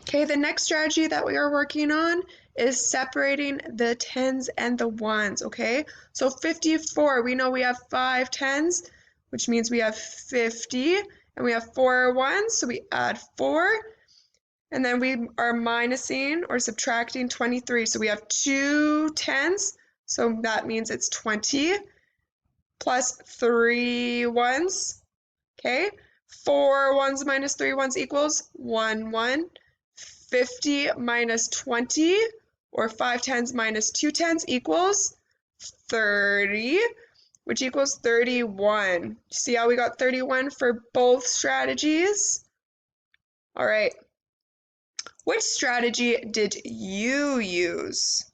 Okay, the next strategy that we are working on is separating the tens and the ones, okay? So 54, we know we have 5 tens, which means we have 50, and we have 4 ones, so we add 4, and then we are minusing or subtracting 23, so we have 2 tens, so that means it's 20, plus 3 ones, okay? 4 ones minus 3 ones equals 1 1. 50 minus 20, or 5 tens minus 2 tens equals 30, which equals 31. See how we got 31 for both strategies? All right. Which strategy did you use?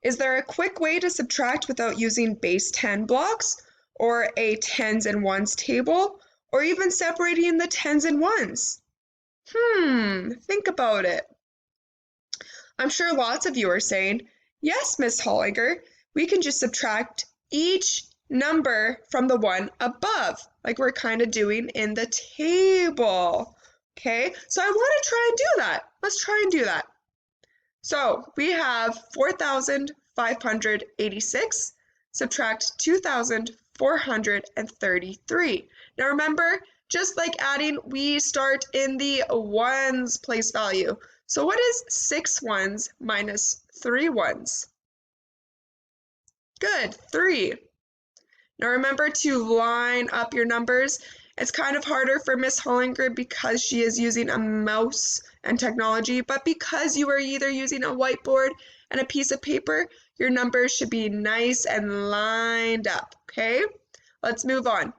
Is there a quick way to subtract without using base 10 blocks, or a tens and ones table, or even separating the tens and ones? Think about it. I'm sure lots of you are saying, yes, Miss Hollinger, we can just subtract each number from the one above, like we're kind of doing in the table. Okay, so I want to try and do that. Let's try and do that. So we have 4,586, subtract 2,433. Now remember, just like adding, we start in the ones place value. So what is 6 ones minus 3 ones? Good, 3. Now remember to line up your numbers. It's kind of harder for Miss Hollinger because she is using a mouse and technology, but because you are either using a whiteboard and a piece of paper, your numbers should be nice and lined up, okay? Let's move on.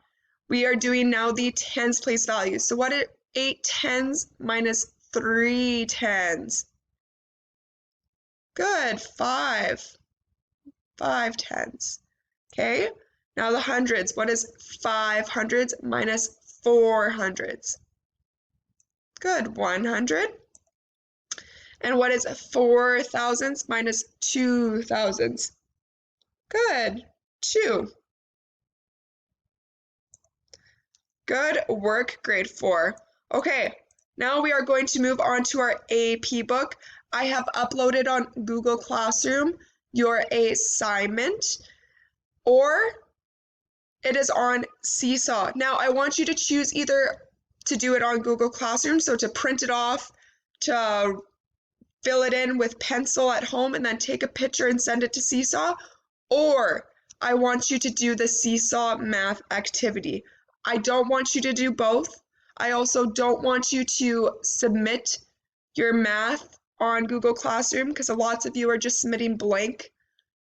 We are doing now the tens place values. So what are 8 tens minus 3 tens? Good, 5. 5 tens. Okay, now the hundreds. What is 5 hundreds minus 4 hundreds? Good, 100. And what is 4 thousandths minus 2 thousandths? Good, 2. Good work, grade 4. Okay, now we are going to move on to our AP book. I have uploaded on Google Classroom your assignment, or it is on Seesaw. Now, I want you to choose either to do it on Google Classroom, so to print it off, to fill it in with pencil at home, and then take a picture and send it to Seesaw, or I want you to do the Seesaw math activity. I don't want you to do both. I also don't want you to submit your math on Google Classroom because lots of you are just submitting blank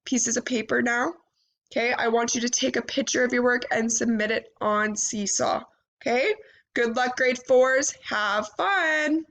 pieces of paper now. Okay, I want you to take a picture of your work and submit it on Seesaw. Okay, good luck, grade 4s. Have fun.